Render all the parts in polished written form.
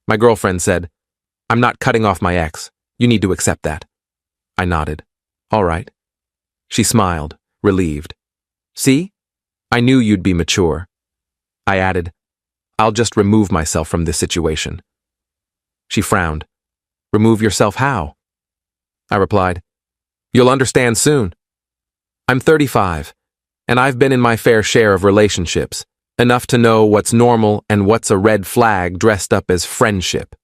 My girlfriend said, "I'm not cutting off my ex. You need to accept that." I nodded. "All right." She smiled, relieved. "See? I knew you'd be mature." I added, "I'll just remove myself from this situation." She frowned. "Remove yourself how?" I replied, "You'll understand soon. I'm 35, and I've been in my fair share of relationships, enough to know what's normal and what's a red flag dressed up as friendship."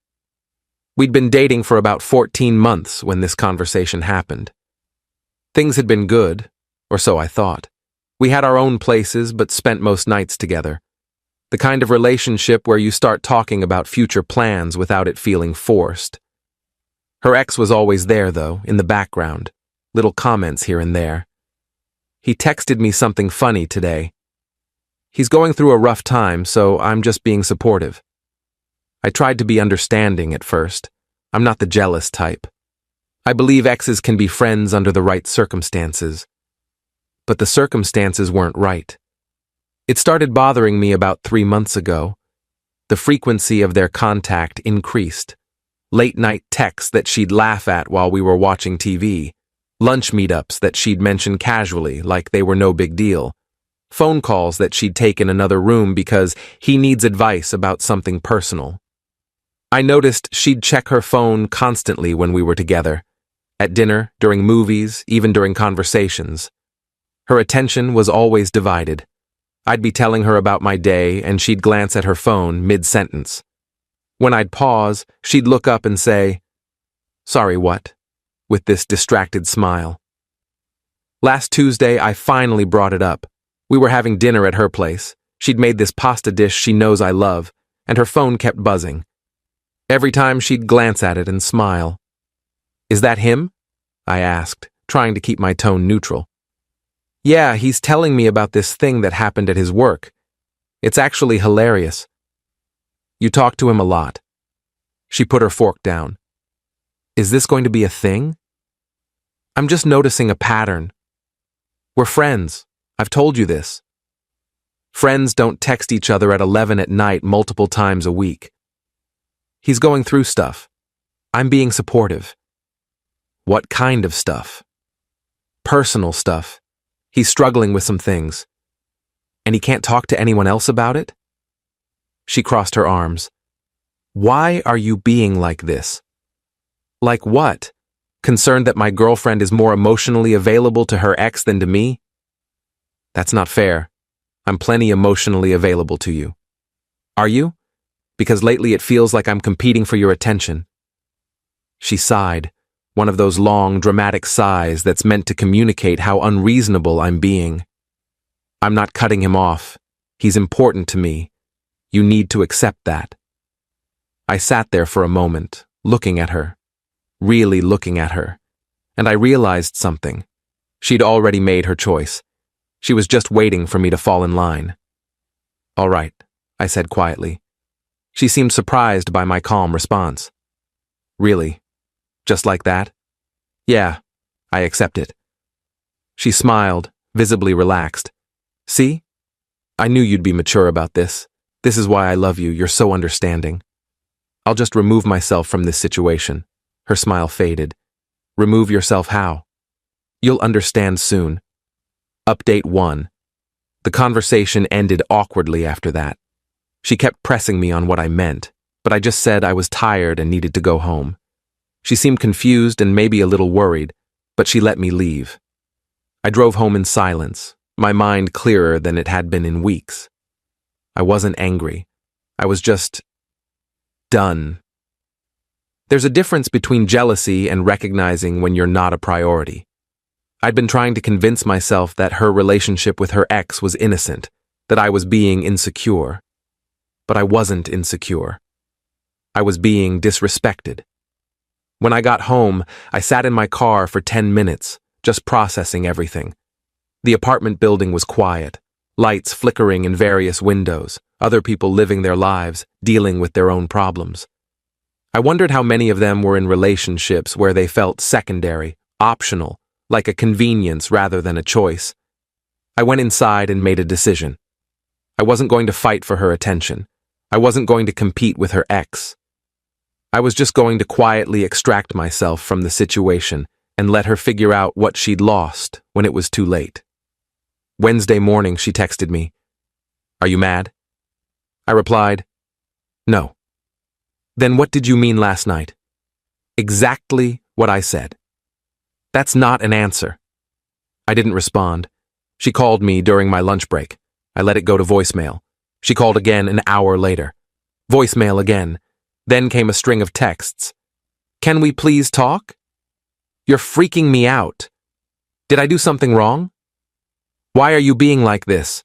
We'd been dating for about 14 months when this conversation happened. Things had been good, or so I thought. We had our own places but spent most nights together. The kind of relationship where you start talking about future plans without it feeling forced. Her ex was always there, though, in the background, little comments here and there. He texted me something funny today. He's going through a rough time, so I'm just being supportive. I tried to be understanding at first. I'm not the jealous type. I believe exes can be friends under the right circumstances. But the circumstances weren't right. It started bothering me about 3 months ago. The frequency of their contact increased. Late-night texts that she'd laugh at while we were watching TV. Lunch meetups that she'd mention casually, like they were no big deal. Phone calls that she'd take in another room because he needs advice about something personal. I noticed she'd check her phone constantly when we were together. At dinner, during movies, even during conversations. Her attention was always divided. I'd be telling her about my day, and she'd glance at her phone mid-sentence. When I'd pause, she'd look up and say, "Sorry, what?" with this distracted smile. Last Tuesday, I finally brought it up. We were having dinner at her place. She'd made this pasta dish she knows I love, and her phone kept buzzing. Every time she'd glance at it and smile. "Is that him?" I asked, trying to keep my tone neutral. "Yeah, he's telling me about this thing that happened at his work. It's actually hilarious." "You talk to him a lot." She put her fork down. "Is this going to be a thing?" "I'm just noticing a pattern. We're friends. I've told you this. Friends don't text each other at 11 at night multiple times a week. He's going through stuff. I'm being supportive." "What kind of stuff?" "Personal stuff. He's struggling with some things." "And he can't talk to anyone else about it?" She crossed her arms. "Why are you being like this?" "Like what? Concerned that my girlfriend is more emotionally available to her ex than to me?" "That's not fair. I'm plenty emotionally available to you." "Are you? Because lately it feels like I'm competing for your attention." She sighed, one of those long, dramatic sighs that's meant to communicate how unreasonable I'm being. "I'm not cutting him off. He's important to me. You need to accept that." I sat there for a moment, looking at her, really looking at her, and I realized something. She'd already made her choice. She was just waiting for me to fall in line. "All right," I said quietly. She seemed surprised by my calm response. "Really? Just like that?" "Yeah, I accept it." She smiled, visibly relaxed. "See? I knew you'd be mature about this. This is why I love you. You're so understanding. I'll just remove myself from this situation." Her smile faded. "Remove yourself how?" "You'll understand soon." Update 1. The conversation ended awkwardly after that. She kept pressing me on what I meant, but I just said I was tired and needed to go home. She seemed confused and maybe a little worried, but she let me leave. I drove home in silence, my mind clearer than it had been in weeks. I wasn't angry. I was just done. There's a difference between jealousy and recognizing when you're not a priority. I'd been trying to convince myself that her relationship with her ex was innocent, that I was being insecure. But I wasn't insecure. I was being disrespected. When I got home, I sat in my car for 10 minutes, just processing everything. The apartment building was quiet, lights flickering in various windows, other people living their lives, dealing with their own problems. I wondered how many of them were in relationships where they felt secondary, optional, like a convenience rather than a choice. I went inside and made a decision. I wasn't going to fight for her attention. I wasn't going to compete with her ex. I was just going to quietly extract myself from the situation and let her figure out what she'd lost when it was too late. Wednesday morning, she texted me, "Are you mad?" I replied, "No." "Then what did you mean last night?" "Exactly what I said." "That's not an answer." I didn't respond. She called me during my lunch break. I let it go to voicemail. She called again an hour later. Voicemail again. Then came a string of texts. "Can we please talk? You're freaking me out. Did I do something wrong? Why are you being like this?"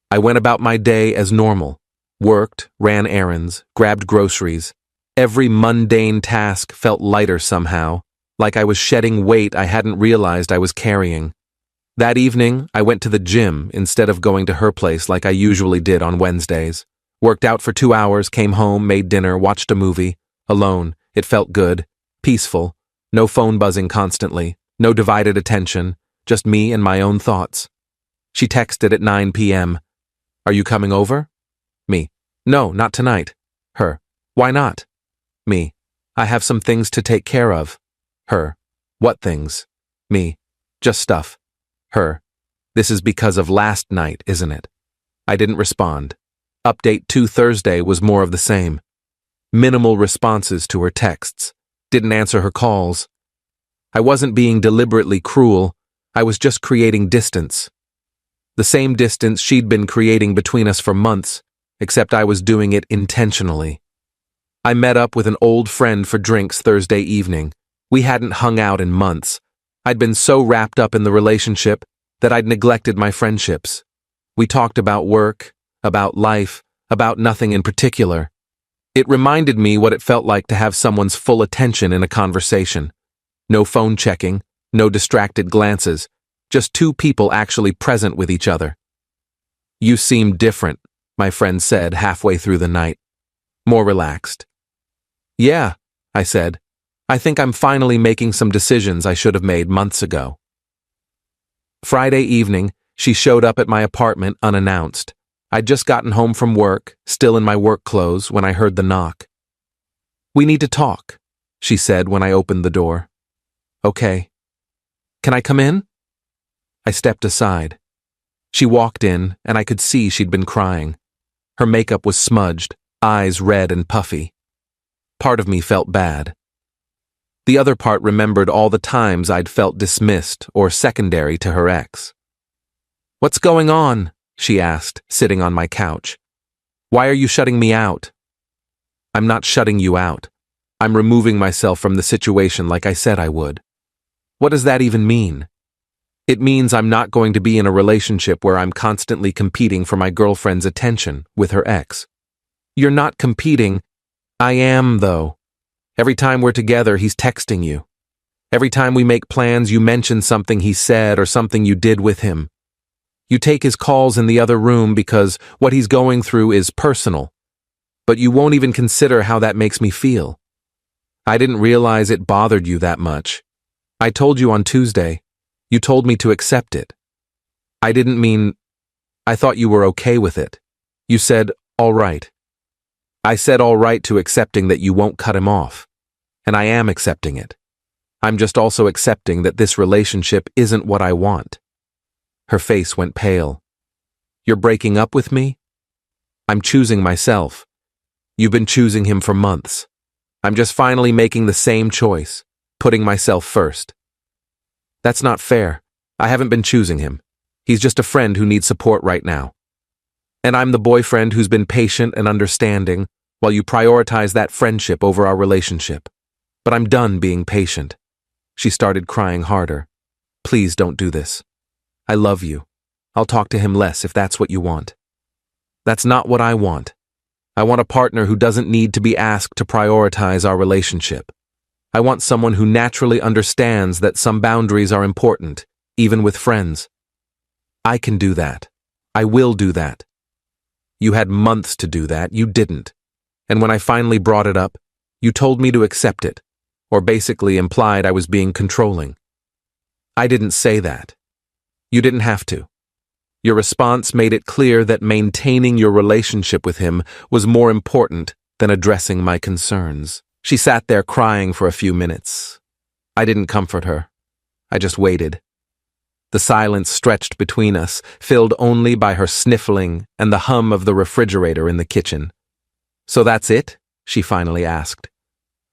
I went about my day as normal. Worked, ran errands, grabbed groceries. Every mundane task felt lighter somehow, like I was shedding weight I hadn't realized I was carrying. That evening, I went to the gym instead of going to her place like I usually did on Wednesdays. Worked out for 2 hours, came home, made dinner, watched a movie. Alone. It felt good. Peaceful. No phone buzzing constantly. No divided attention. Just me and my own thoughts. She texted at 9 p.m. "Are you coming over?" Me. "No, not tonight." Her. "Why not?" Me. "I have some things to take care of." Her. "What things?" Me. "Just stuff." Her. "This is because of last night, isn't it?" I didn't respond. Update 2 Thursday was more of the same. Minimal responses to her texts. Didn't answer her calls. I wasn't being deliberately cruel. I was just creating distance. The same distance she'd been creating between us for months, except I was doing it intentionally. I met up with an old friend for drinks Thursday evening. We hadn't hung out in months. I'd been so wrapped up in the relationship that I'd neglected my friendships. We talked about work, about life, about nothing in particular. It reminded me what it felt like to have someone's full attention in a conversation. No phone checking, no distracted glances, just two people actually present with each other. "You seem different," my friend said halfway through the night. More relaxed. "Yeah," I said. "I think I'm finally making some decisions I should have made months ago." Friday evening, she showed up at my apartment unannounced. I'd just gotten home from work, still in my work clothes, when I heard the knock. "We need to talk," she said when I opened the door. "Okay. Can I come in?" I stepped aside. She walked in, and I could see she'd been crying. Her makeup was smudged, eyes red and puffy. Part of me felt bad. The other part remembered all the times I'd felt dismissed or secondary to her ex. "What's going on?" she asked, sitting on my couch. "Why are you shutting me out?" "I'm not shutting you out. I'm removing myself from the situation like I said I would." "What does that even mean?" "It means I'm not going to be in a relationship where I'm constantly competing for my girlfriend's attention with her ex." "You're not competing." "I am, though. Every time we're together, he's texting you. Every time we make plans, you mention something he said or something you did with him. You take his calls in the other room because what he's going through is personal. But you won't even consider how that makes me feel. I didn't realize it bothered you that much. I told you on Tuesday. You told me to accept it. I didn't mean... I thought you were okay with it. You said, all right. I said all right to accepting that you won't cut him off. And I am accepting it. I'm just also accepting that this relationship isn't what I want." Her face went pale. "You're breaking up with me?" "I'm choosing myself. You've been choosing him for months. I'm just finally making the same choice, putting myself first." "That's not fair. I haven't been choosing him. He's just a friend who needs support right now. And I'm the boyfriend who's been patient and understanding while you prioritize that friendship over our relationship. But I'm done being patient." She started crying harder. "Please don't do this. I love you. I'll talk to him less if that's what you want." "That's not what I want. I want a partner who doesn't need to be asked to prioritize our relationship. I want someone who naturally understands that some boundaries are important, even with friends. I can do that. I will do that. You had months to do that, you didn't. And when I finally brought it up, you told me to accept it, or basically implied I was being controlling. I didn't say that. You didn't have to. Your response made it clear that maintaining your relationship with him was more important than addressing my concerns. She sat there crying for a few minutes. I didn't comfort her. I just waited. The silence stretched between us, filled only by her sniffling and the hum of the refrigerator in the kitchen. "So that's it?" she finally asked.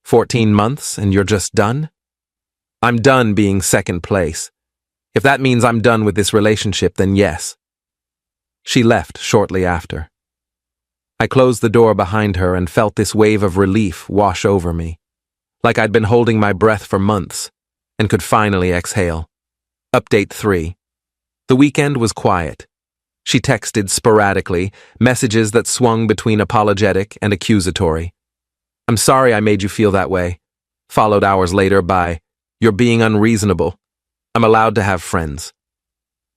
14 months and you're just done? I'm done being second place. If that means I'm done with this relationship, then yes. She left shortly after. I closed the door behind her and felt this wave of relief wash over me, like I'd been holding my breath for months and could finally exhale. Update 3. The weekend was quiet. She texted sporadically, messages that swung between apologetic and accusatory. "I'm sorry I made you feel that way," followed hours later by, "You're being unreasonable. I'm allowed to have friends."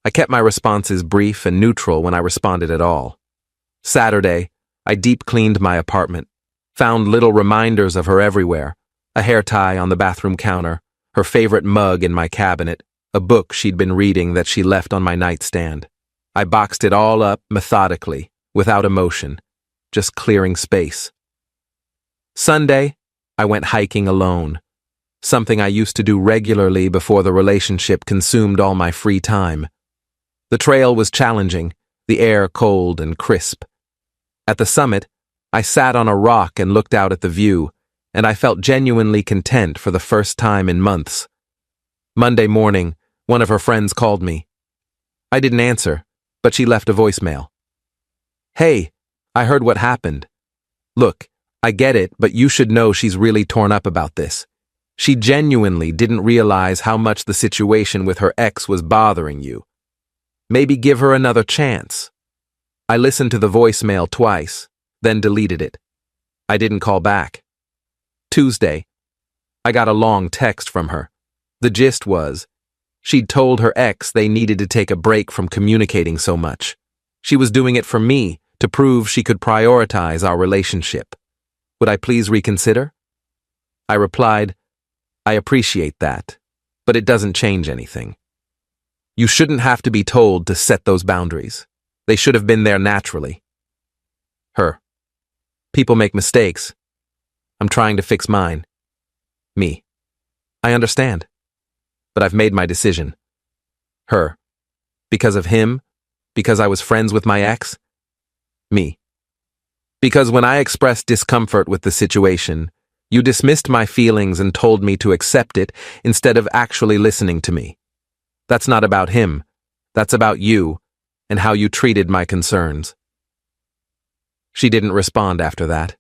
I kept my responses brief and neutral when I responded at all. Saturday, I deep cleaned my apartment, found little reminders of her everywhere, a hair tie on the bathroom counter, her favorite mug in my cabinet, a book she'd been reading that she left on my nightstand. I boxed it all up methodically, without emotion, just clearing space. Sunday, I went hiking alone, something I used to do regularly before the relationship consumed all my free time. The trail was challenging, the air cold and crisp. At the summit, I sat on a rock and looked out at the view, and I felt genuinely content for the first time in months. Monday morning, one of her friends called me. I didn't answer, but she left a voicemail. "Hey, I heard what happened. Look, I get it, but you should know she's really torn up about this. She genuinely didn't realize how much the situation with her ex was bothering you. Maybe give her another chance." I listened to the voicemail twice, then deleted it. I didn't call back. Tuesday, I got a long text from her. The gist was, she'd told her ex they needed to take a break from communicating so much. She was doing it for me, to prove she could prioritize our relationship. Would I please reconsider? I replied, "I appreciate that, but it doesn't change anything. You shouldn't have to be told to set those boundaries. They should have been there naturally." Her. "People make mistakes. I'm trying to fix mine." Me. "I understand, but I've made my decision." Her. "Because of him? Because I was friends with my ex?" Me. "Because when I expressed discomfort with the situation, you dismissed my feelings and told me to accept it instead of actually listening to me. That's not about him. That's about you and how you treated my concerns." She didn't respond after that.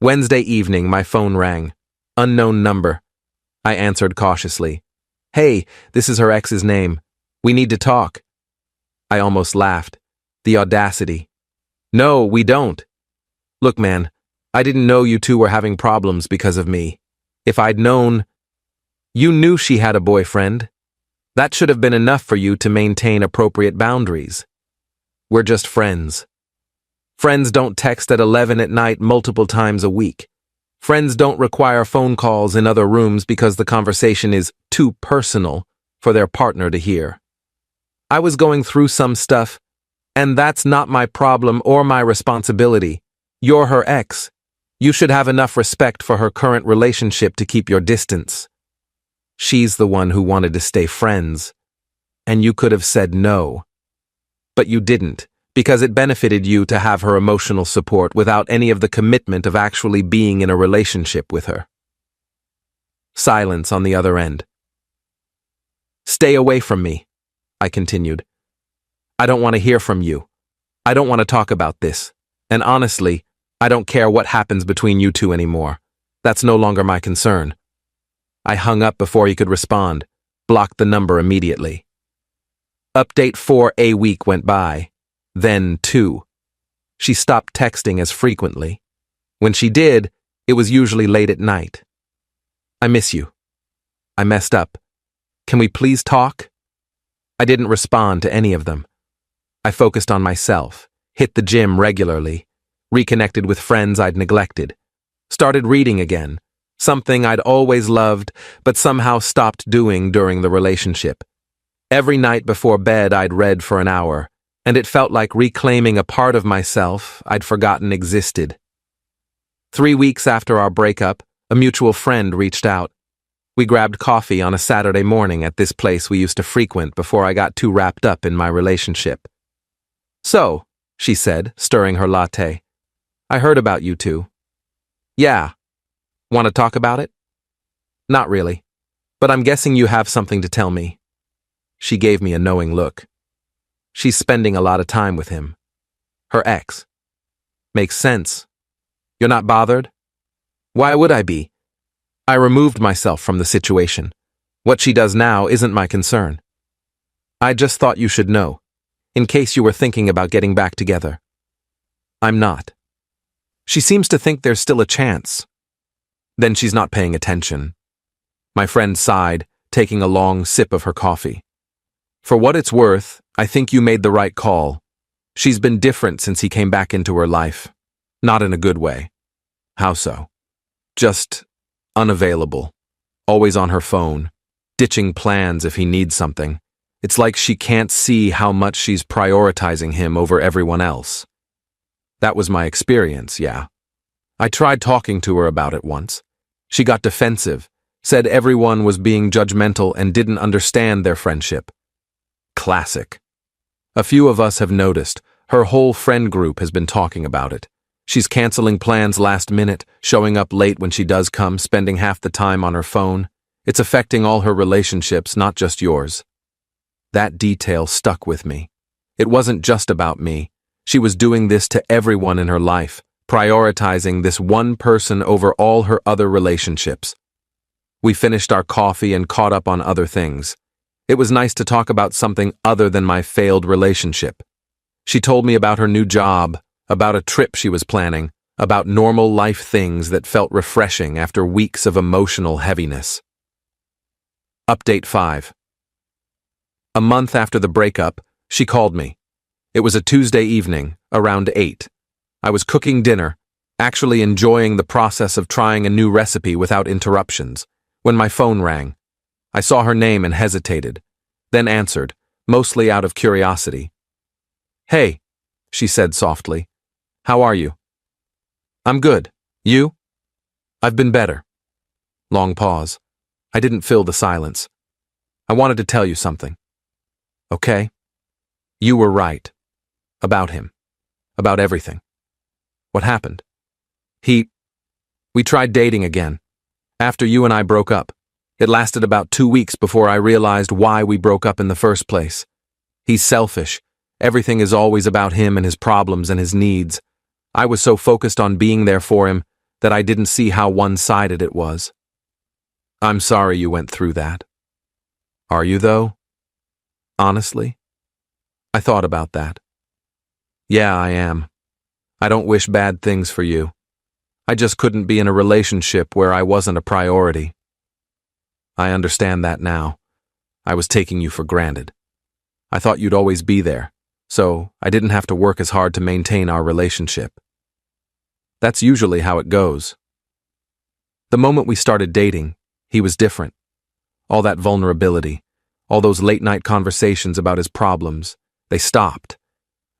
Wednesday evening, my phone rang. Unknown number. I answered cautiously. "Hey, this is her ex's name. We need to talk." I almost laughed. The audacity. "No, we don't. Look, man, I didn't know you two were having problems because of me. If I'd known..." "You knew she had a boyfriend. That should have been enough for you to maintain appropriate boundaries. We're just friends. Friends don't text at 11 at night multiple times a week. Friends don't require phone calls in other rooms because the conversation is too personal for their partner to hear. I was going through some stuff, and that's not my problem or my responsibility. You're her ex. You should have enough respect for her current relationship to keep your distance. She's the one who wanted to stay friends, and you could have said no. But you didn't, because it benefited you to have her emotional support without any of the commitment of actually being in a relationship with her." Silence on the other end. "Stay away from me," I continued. "I don't want to hear from you. I don't want to talk about this. And honestly, I don't care what happens between you two anymore. That's no longer my concern." I hung up before he could respond, blocked the number immediately. Update 4. A week went by. Then 2. She stopped texting as frequently. When she did, it was usually late at night. "I miss you. I messed up. Can we please talk?" I didn't respond to any of them. I focused on myself, hit the gym regularly, reconnected with friends I'd neglected, started reading again, something I'd always loved but somehow stopped doing during the relationship. Every night before bed I'd read for an hour, and it felt like reclaiming a part of myself I'd forgotten existed. 3 weeks after our breakup, a mutual friend reached out. We grabbed coffee on a Saturday morning at this place we used to frequent before I got too wrapped up in my relationship. "So," she said, stirring her latte, "I heard about you two." "Yeah. Want to talk about it?" "Not really, but I'm guessing you have something to tell me." She gave me a knowing look. She's spending a lot of time with him. Her ex. Makes sense. You're not bothered? Why would I be? I removed myself from the situation. What she does now isn't my concern. I just thought you should know, in case you were thinking about getting back together. I'm not. She seems to think there's still a chance. Then she's not paying attention. My friend sighed, taking a long sip of her coffee. For what it's worth, I think you made the right call. She's been different since he came back into her life. Not in a good way. How so? Just unavailable. Always on her phone. Ditching plans if he needs something. It's like she can't see how much she's prioritizing him over everyone else. That was my experience, yeah. I tried talking to her about it once. She got defensive, said everyone was being judgmental and didn't understand their friendship. Classic. A few of us have noticed. Her whole friend group has been talking about it. She's canceling plans last minute, showing up late when she does come, spending half the time on her phone. It's affecting all her relationships, not just yours. That detail stuck with me. It wasn't just about me. She was doing this to everyone in her life, prioritizing this one person over all her other relationships. We finished our coffee and caught up on other things. It was nice to talk about something other than my failed relationship. She told me about her new job, about a trip she was planning, about normal life things that felt refreshing after weeks of emotional heaviness. Update 5. A month after the breakup, she called me. It was a Tuesday evening, around 8. I was cooking dinner, actually enjoying the process of trying a new recipe without interruptions, when my phone rang. I saw her name and hesitated, then answered, mostly out of curiosity. "Hey," she said softly. "How are you?" "I'm good. You?" "I've been better." Long pause. I didn't fill the silence. "I wanted to tell you something." "Okay." "You were right. About him. About everything." "What happened?" We tried dating again. After you and I broke up. It lasted about 2 weeks before I realized why we broke up in the first place. He's selfish. Everything is always about him and his problems and his needs. I was so focused on being there for him that I didn't see how one-sided it was. I'm sorry you went through that. Are you, though? Honestly? I thought about that. Yeah, I am. I don't wish bad things for you. I just couldn't be in a relationship where I wasn't a priority. I understand that now. I was taking you for granted. I thought you'd always be there, so I didn't have to work as hard to maintain our relationship. That's usually how it goes. The moment we started dating, he was different. All that vulnerability, all those late-night conversations about his problems, they stopped.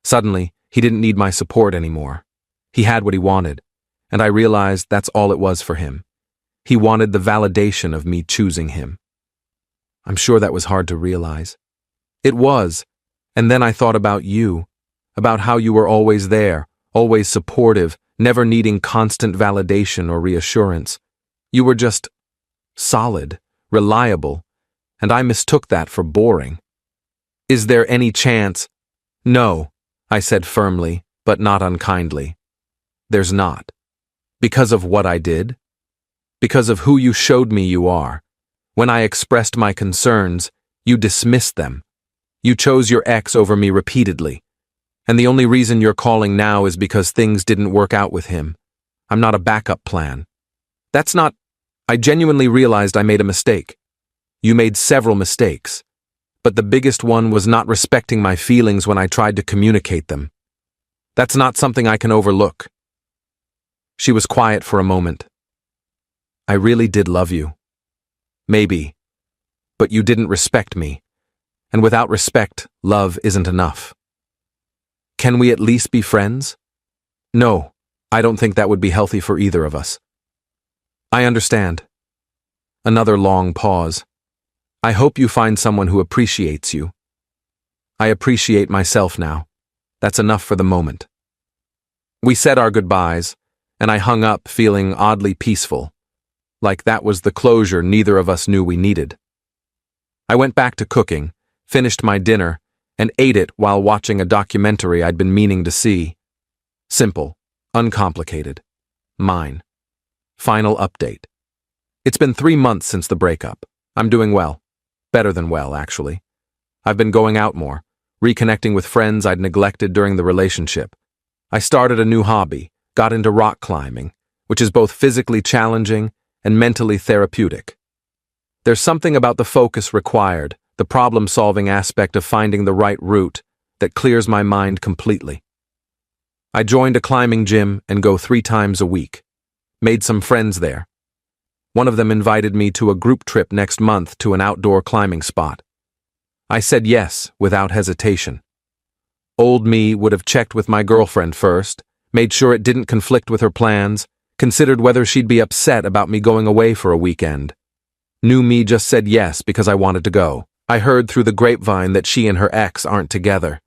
Suddenly, he didn't need my support anymore. He had what he wanted, and I realized that's all it was for him. He wanted the validation of me choosing him. I'm sure that was hard to realize. It was, and then I thought about you, about how you were always there, always supportive, never needing constant validation or reassurance. You were just solid, reliable, and I mistook that for boring. Is there any chance? No, I said firmly, but not unkindly. There's not. Because of what I did? Because of who you showed me you are. When I expressed my concerns, you dismissed them. You chose your ex over me repeatedly. And the only reason you're calling now is because things didn't work out with him. I'm not a backup plan. That's not... I genuinely realized I made a mistake. You made several mistakes. But the biggest one was not respecting my feelings when I tried to communicate them. That's not something I can overlook. She was quiet for a moment. I really did love you. Maybe. But you didn't respect me. And without respect, love isn't enough. Can we at least be friends? No, I don't think that would be healthy for either of us. I understand. Another long pause. I hope you find someone who appreciates you. I appreciate myself now. That's enough for the moment. We said our goodbyes, and I hung up feeling oddly peaceful, like that was the closure neither of us knew we needed. I went back to cooking, finished my dinner, and ate it while watching a documentary I'd been meaning to see. Simple, uncomplicated. Mine. Final update. It's been 3 months since the breakup. I'm doing well. Better than well, actually. I've been going out more, reconnecting with friends I'd neglected during the relationship. I started a new hobby, got into rock climbing, which is both physically challenging and mentally therapeutic. There's something about the focus required, the problem-solving aspect of finding the right route, that clears my mind completely. I joined a climbing gym and go 3 times a week. Made some friends there. One of them invited me to a group trip next month to an outdoor climbing spot. I said yes, without hesitation. Old me would have checked with my girlfriend first, made sure it didn't conflict with her plans, considered whether she'd be upset about me going away for a weekend. New me just said yes because I wanted to go. I heard through the grapevine that she and her ex aren't together.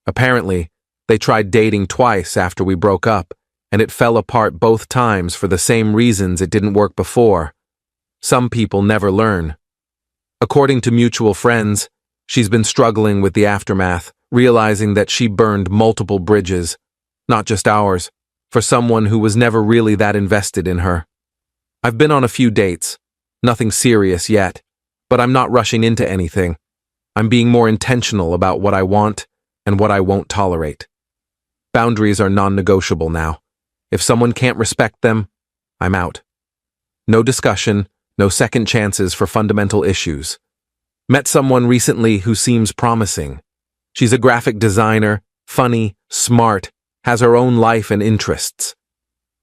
Apparently, they tried dating twice after we broke up, and it fell apart both times for the same reasons it didn't work before. Some people never learn. According to mutual friends, she's been struggling with the aftermath, realizing that she burned multiple bridges, not just ours, for someone who was never really that invested in her. I've been on a few dates, nothing serious yet, but I'm not rushing into anything. I'm being more intentional about what I want and what I won't tolerate. Boundaries are non-negotiable now. If someone can't respect them, I'm out. No discussion, no second chances for fundamental issues. Met someone recently who seems promising. She's a graphic designer, funny, smart, has her own life and interests.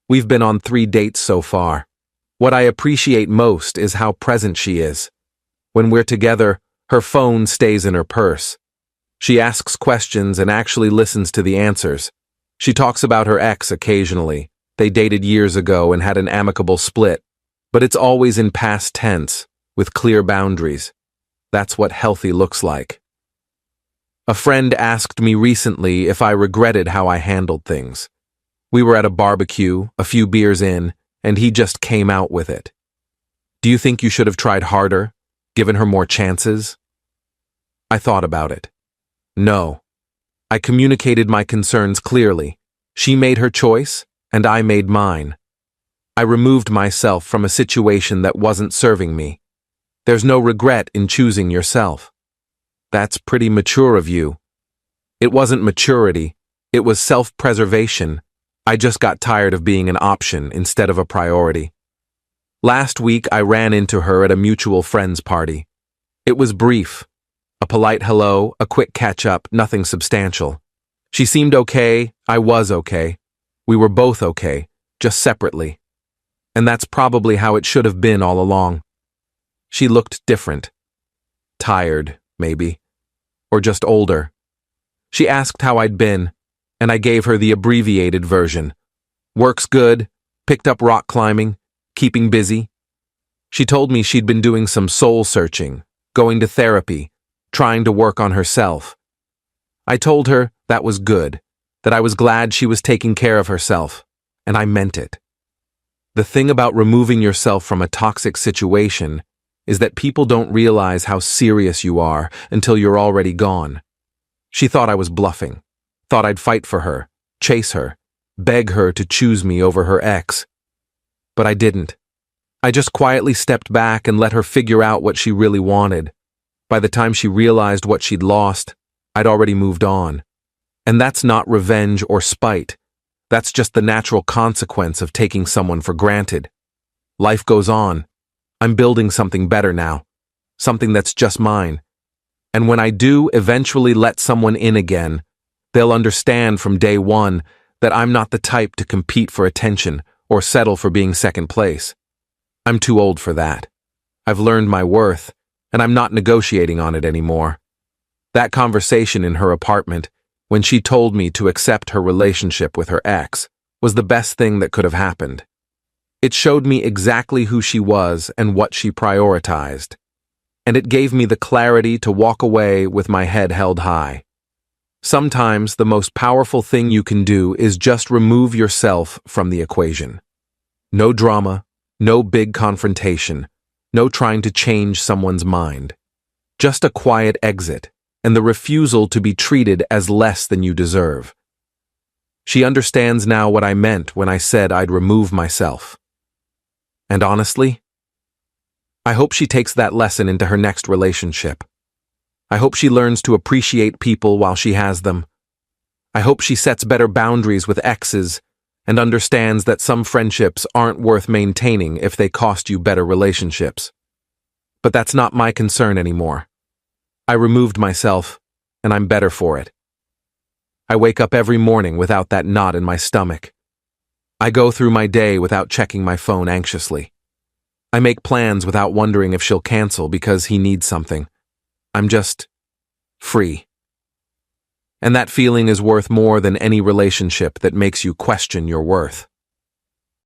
We've been on 3 dates so far. What I appreciate most is how present she is. When we're together, her phone stays in her purse. She asks questions and actually listens to the answers. She talks about her ex occasionally. They dated years ago and had an amicable split, but it's always in past tense, with clear boundaries. That's what healthy looks like. A friend asked me recently if I regretted how I handled things. We were at a barbecue, a few beers in, and he just came out with it. Do you think you should have tried harder, given her more chances? I thought about it. No. I communicated my concerns clearly. She made her choice, and I made mine. I removed myself from a situation that wasn't serving me. There's no regret in choosing yourself. That's pretty mature of you. It wasn't maturity, it was self-preservation. I just got tired of being an option instead of a priority. Last week I ran into her at a mutual friend's party. It was brief. A polite hello, a quick catch-up, nothing substantial. She seemed okay, I was okay. We were both okay, just separately. And that's probably how it should have been all along. She looked different. Tired, maybe. Or just older. She asked how I'd been, and I gave her the abbreviated version. Work's good, picked up rock climbing, keeping busy. She told me she'd been doing some soul-searching, going to therapy, trying to work on herself. I told her that was good, that I was glad she was taking care of herself, and I meant it. The thing about removing yourself from a toxic situation is that people don't realize how serious you are until you're already gone. She thought I was bluffing, thought I'd fight for her, chase her, beg her to choose me over her ex. But I didn't. I just quietly stepped back and let her figure out what she really wanted. By the time she realized what she'd lost, I'd already moved on. And that's not revenge or spite. That's just the natural consequence of taking someone for granted. Life goes on. I'm building something better now, something that's just mine. And when I do eventually let someone in again, they'll understand from day one that I'm not the type to compete for attention or settle for being second place. I'm too old for that. I've learned my worth, and I'm not negotiating on it anymore. That conversation in her apartment, when she told me to accept her relationship with her ex, was the best thing that could have happened. It showed me exactly who she was and what she prioritized, and it gave me the clarity to walk away with my head held high. Sometimes the most powerful thing you can do is just remove yourself from the equation. No drama, no big confrontation, no trying to change someone's mind. Just a quiet exit and the refusal to be treated as less than you deserve. She understands now what I meant when I said I'd remove myself. And honestly, I hope she takes that lesson into her next relationship. I hope she learns to appreciate people while she has them. I hope she sets better boundaries with exes and understands that some friendships aren't worth maintaining if they cost you better relationships. But that's not my concern anymore. I removed myself, and I'm better for it. I wake up every morning without that knot in my stomach. I go through my day without checking my phone anxiously. I make plans without wondering if she'll cancel because he needs something. I'm just free. And that feeling is worth more than any relationship that makes you question your worth.